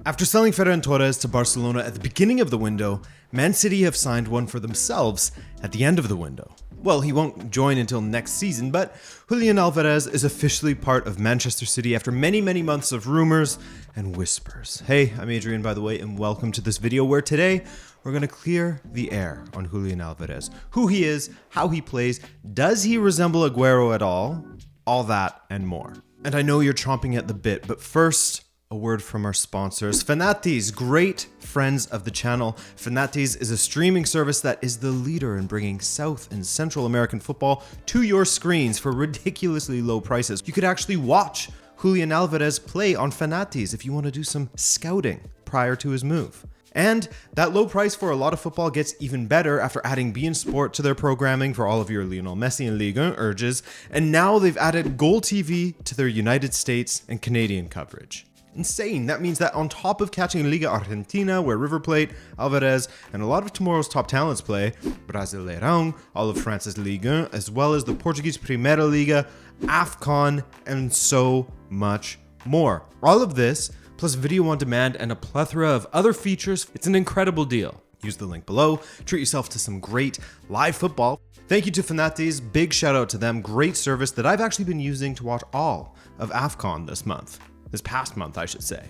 After selling Ferran Torres to Barcelona at the beginning of the window, Man City have signed one for themselves at the end of the window. Well, he won't join until next season, but Julian Alvarez is officially part of Manchester City after many months of rumors and whispers. Hey, I'm Adrian, by the way, and welcome to this video where today we're going to clear the air on Julian Alvarez. Who he is, how he plays, does he resemble Aguero at all that and more. And I know you're chomping at the bit, but first, a word from our sponsors, Fanatiz, great friends of the channel. Fanatiz is a streaming service that is the leader in bringing South and Central American football to your screens for ridiculously low prices. You could actually watch Julian Alvarez play on Fanatiz if you want to do some scouting prior to his move. And that low price for a lot of football gets even better after adding beIN Sport to their programming for all of your Lionel Messi and Ligue 1 urges, and now they've added Goal TV to their United States and Canadian coverage. Insane. That means that on top of catching Liga Argentina, where River Plate, Alvarez, and a lot of tomorrow's top talents play, Brasileirão, all of France's Ligue 1, as well as the Portuguese Primeira Liga, AFCON, and so much more. All of this, plus video on demand and a plethora of other features, it's an incredible deal. Use the link below, treat yourself to some great live football. Thank you to Fanatiz, big shout out to them, great service that I've actually been using to watch all of AFCON this past month, I should say.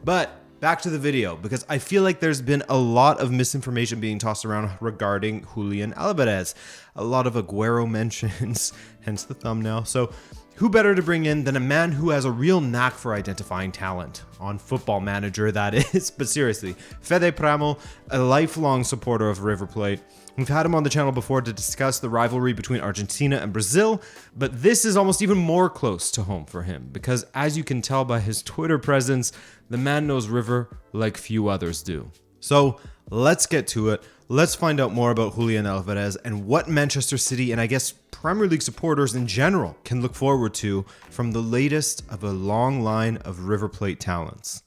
But back to the video, because I feel like there's been a lot of misinformation being tossed around regarding Julian Alvarez. A lot of Aguero mentions, hence the thumbnail. So who better to bring in than a man who has a real knack for identifying talent on Football Manager, that is. But seriously, Fede Pramo, a lifelong supporter of River Plate. We've had him on the channel before to discuss the rivalry between Argentina and Brazil, but this is almost even more close to home for him because, as you can tell by his Twitter presence, the man knows River like few others do. So let's get to it. Let's find out more about Julian Alvarez and what Manchester City and I guess Premier League supporters in general can look forward to from the latest of a long line of River Plate talents.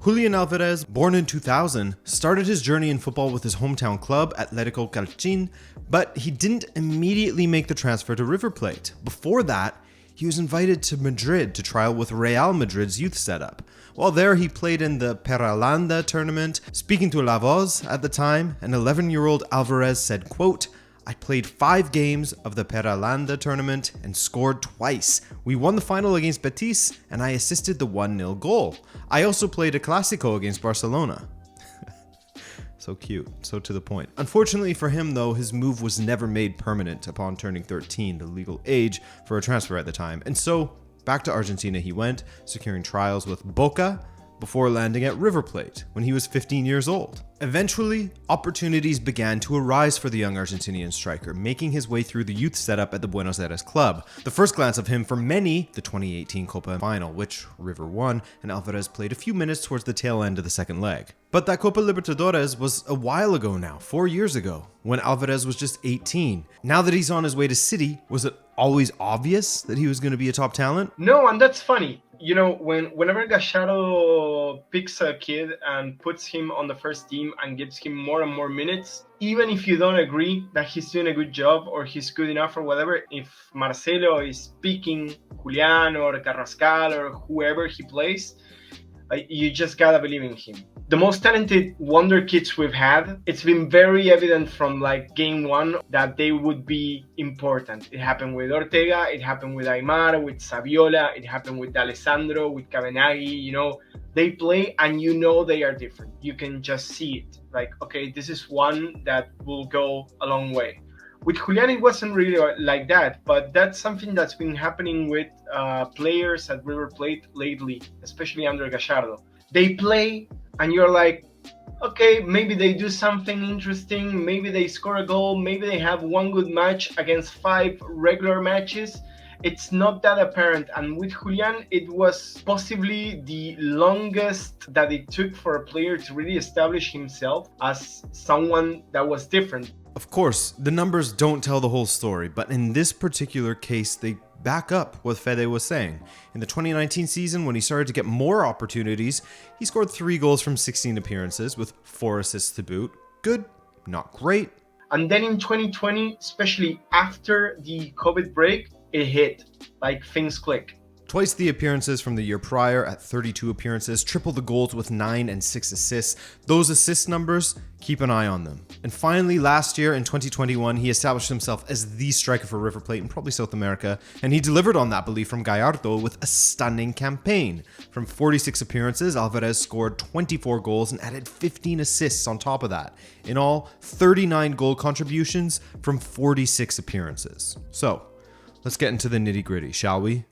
Julian Alvarez, born in 2000, started his journey in football with his hometown club, Attribution, but he didn't immediately make the transfer to River Plate. Before that, he was invited to Madrid to trial with Real Madrid's youth setup. While there, he played in the Peralanda tournament. Speaking to La Voz at the time, an 11-year-old Alvarez said, quote, "I played 5 games of the Peralanda tournament and scored twice. We won the final against Betis and I assisted the 1-0 goal. I also played a Clásico against Barcelona." So cute, so to the point. Unfortunately for him though, his move was never made permanent upon turning 13, the legal age for a transfer at the time. And so back to Argentina he went, securing trials with Boca before landing at River Plate when he was 15 years old. Eventually, opportunities began to arise for the young Argentinian striker, making his way through the youth setup at the Buenos Aires club. The first glance of him for many, the 2018 Copa final, which River won, and Alvarez played a few minutes towards the tail end of the second leg. But that Copa Libertadores was a while ago now, 4 years ago, when Alvarez was just 18. Now that he's on his way to City, was it always obvious that he was going to be a top talent? No, and that's funny. You know, whenever Gallardo picks a kid and puts him on the first team and gives him more and more minutes, even if you don't agree that he's doing a good job or he's good enough or whatever, if Marcelo is picking Julian or Carrascal or whoever he plays, you just gotta believe in him. The most talented wonder kids we've had, it's been very evident from like game one that they would be important. It happened with Ortega, it happened with Aymar, with Saviola, it happened with D'Alessandro, with Cavenaghi. You know, they play and you know they are different. You can just see it. Like, okay, this is one that will go a long way. With Julian, it wasn't really like that, but that's something that's been happening with players at River Plate lately, especially under Gallardo. They play and you're like, okay, maybe they do something interesting, maybe they score a goal, maybe they have one good match against 5 regular matches. It's not that apparent, and with Julian, it was possibly the longest that it took for a player to really establish himself as someone that was different. Of course, the numbers don't tell the whole story, but in this particular case, they back up what Fede was saying. In the 2019 season, when he started to get more opportunities, he scored 3 goals from 16 appearances with 4 assists to boot. Good, not great. And then in 2020, especially after the COVID break, it hit, like things click. Twice the appearances from the year prior at 32 appearances, triple the goals with 9 and 6 assists. Those assist numbers, keep an eye on them. And finally, last year in 2021, he established himself as the striker for River Plate and probably South America, and he delivered on that belief from Gallardo with a stunning campaign. From 46 appearances, Alvarez scored 24 goals and added 15 assists on top of that. In all, 39 goal contributions from 46 appearances. So, let's get into the nitty-gritty, shall we?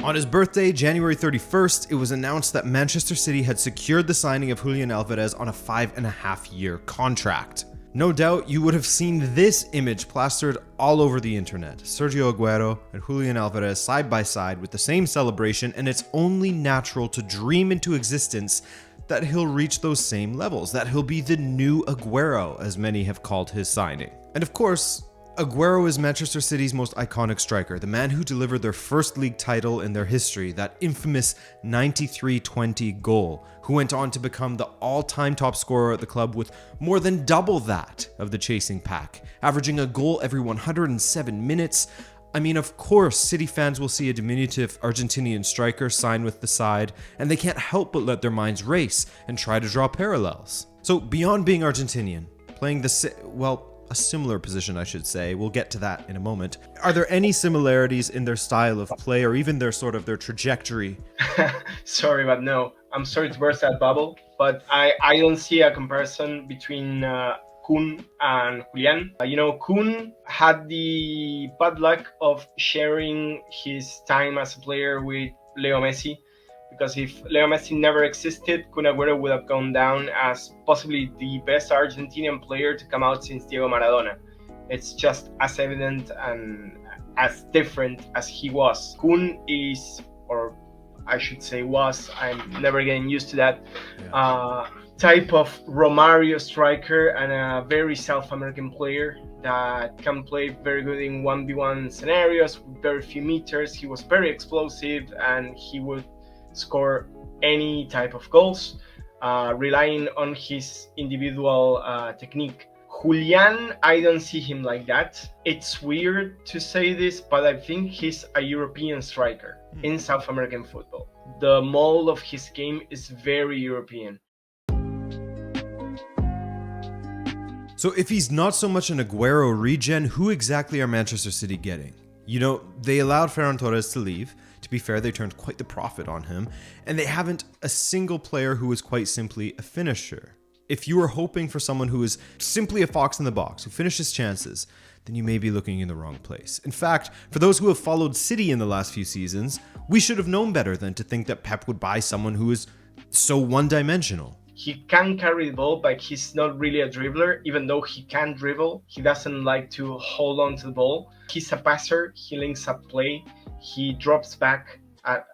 On his birthday, January 31st, it was announced that Manchester City had secured the signing of Julian Alvarez on a 5.5-year contract. No doubt you would have seen this image plastered all over the internet. Sergio Aguero and Julian Alvarez side by side with the same celebration, and it's only natural to dream into existence that he'll reach those same levels, that he'll be the new Aguero, as many have called his signing. And of course, Aguero is Manchester City's most iconic striker, the man who delivered their first league title in their history, that infamous 93-20 goal, who went on to become the all-time top scorer at the club with more than double that of the chasing pack, averaging a goal every 107 minutes. I mean, of course, City fans will see a diminutive Argentinian striker sign with the side, and they can't help but let their minds race and try to draw parallels. So beyond being Argentinian, playing a similar position, I should say. We'll get to that in a moment. Are there any similarities in their style of play or even their trajectory? Sorry, but no. I'm sorry to burst that bubble, but I don't see a comparison between Kun and Julian. Kun had the bad luck of sharing his time as a player with Leo Messi, because if Leo Messi never existed, Kun Aguero would have gone down as possibly the best Argentinian player to come out since Diego Maradona. It's just as evident and as different as he was. Kun is, or I should say was, I'm never getting used to that, type of Romario striker and a very South American player that can play very good in 1v1 scenarios with very few meters. He was very explosive and he would score any type of goals, relying on his individual technique. Julian, I don't see him like that. It's weird to say this, but I think he's a European striker in South American football. The mold of his game is very European. So if he's not so much an Aguero regen, who exactly are Manchester City getting? They allowed Ferran Torres to leave. To be fair, they turned quite the profit on him, and they haven't a single player who is quite simply a finisher. If you are hoping for someone who is simply a fox in the box, who finishes chances, then you may be looking in the wrong place. In fact, for those who have followed City in the last few seasons, we should have known better than to think that Pep would buy someone who is so one-dimensional. He can carry the ball, but he's not really a dribbler. Even though he can dribble, he doesn't like to hold on to the ball. He's a passer, he links up play, he drops back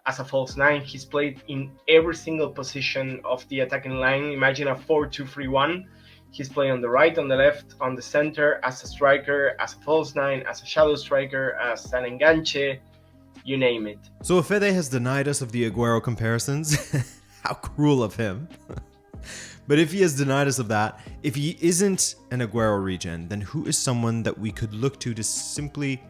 as a false nine. He's played in every single position of the attacking line. Imagine a 4-2-3-1. He's playing on the right, on the left, on the center, as a striker, as a false nine, as a shadow striker, as an enganche, you name it. So Fede has denied us of the Aguero comparisons. How cruel of him. But if he has denied us of that, if he isn't an Aguero regen, then who is someone that we could look to simply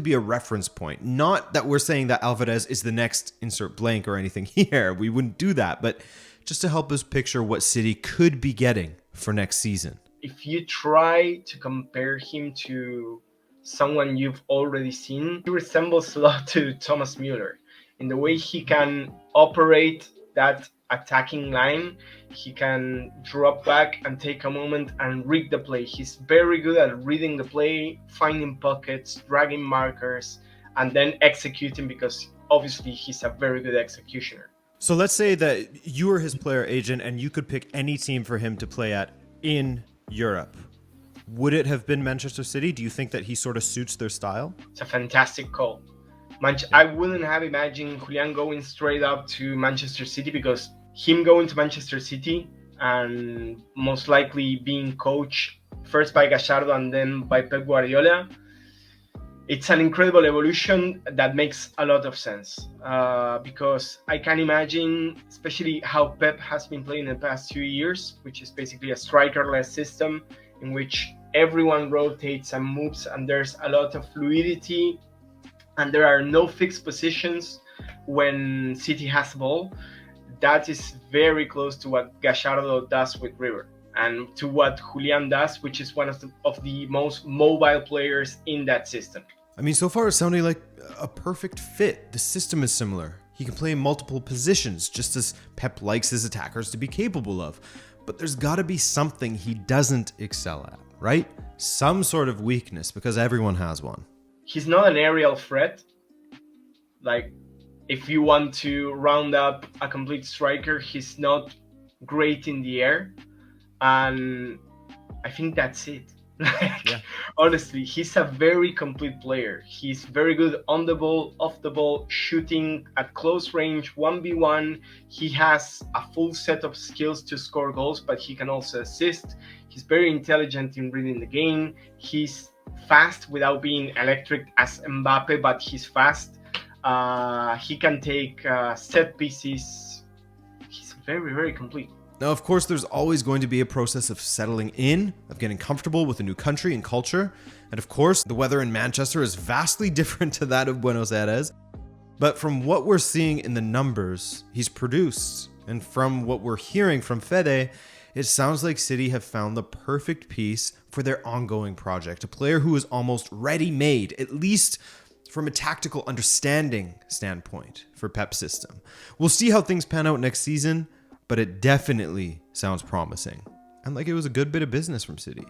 be a reference point? Not that we're saying that Alvarez is the next insert blank or anything here. We wouldn't do that, but just to help us picture what City could be getting for next season. If you try to compare him to someone you've already seen, he resembles a lot to Thomas Müller in the way he can operate that attacking line. He can drop back and take a moment and read the play. He's very good at reading the play, finding pockets, dragging markers, and then executing, because obviously he's a very good executioner. So let's say that you were his player agent and you could pick any team for him to play at in Europe. Would it have been Manchester City? Do you think that he sort of suits their style? It's a fantastic call. I wouldn't have imagined Julian going straight up to Manchester City, because him going to Manchester City and most likely being coached first by Gallardo and then by Pep Guardiola, it's an incredible evolution that makes a lot of sense, because I can imagine, especially how Pep has been playing in the past 2 years, which is basically a striker-less system in which everyone rotates and moves and there's a lot of fluidity and there are no fixed positions when City has the ball. That is very close to what Gallardo does with River, and to what Julian does, which is one of the most mobile players in that system. I mean, so far it's sounding like a perfect fit. The system is similar. He can play in multiple positions, just as Pep likes his attackers to be capable of. But there's gotta be something he doesn't excel at, right? Some sort of weakness, because everyone has one. He's not an aerial threat. Like, if you want to round up a complete striker, he's not great in the air. And I think that's it. Yeah. Honestly, he's a very complete player. He's very good on the ball, off the ball, shooting at close range, 1v1. He has a full set of skills to score goals, but he can also assist. He's very intelligent in reading the game. He's fast without being electric as Mbappe, but he's fast. He can take set pieces. He's very, very complete. Now, of course, there's always going to be a process of settling in, of getting comfortable with a new country and culture. And of course, the weather in Manchester is vastly different to that of Buenos Aires. But from what we're seeing in the numbers he's produced, and from what we're hearing from Fede, it sounds like City have found the perfect piece for their ongoing project. A player who is almost ready-made, at least from a tactical understanding standpoint for Pep's system. We'll see how things pan out next season, but it definitely sounds promising. And like it was a good bit of business from City.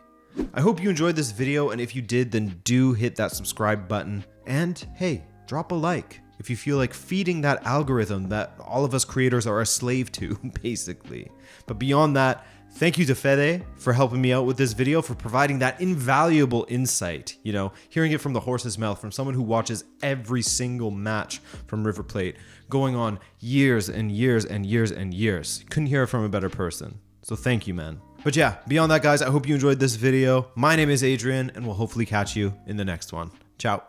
I hope you enjoyed this video, and if you did, then do hit that subscribe button. And hey, drop a like if you feel like feeding that algorithm that all of us creators are a slave to, basically. But beyond that, thank you to Fede for helping me out with this video, for providing that invaluable insight, you know, hearing it from the horse's mouth, from someone who watches every single match from River Plate, going on years and years and years and years. Couldn't hear it from a better person. So thank you, man. But yeah, beyond that, guys, I hope you enjoyed this video. My name is Adrian, and we'll hopefully catch you in the next one. Ciao.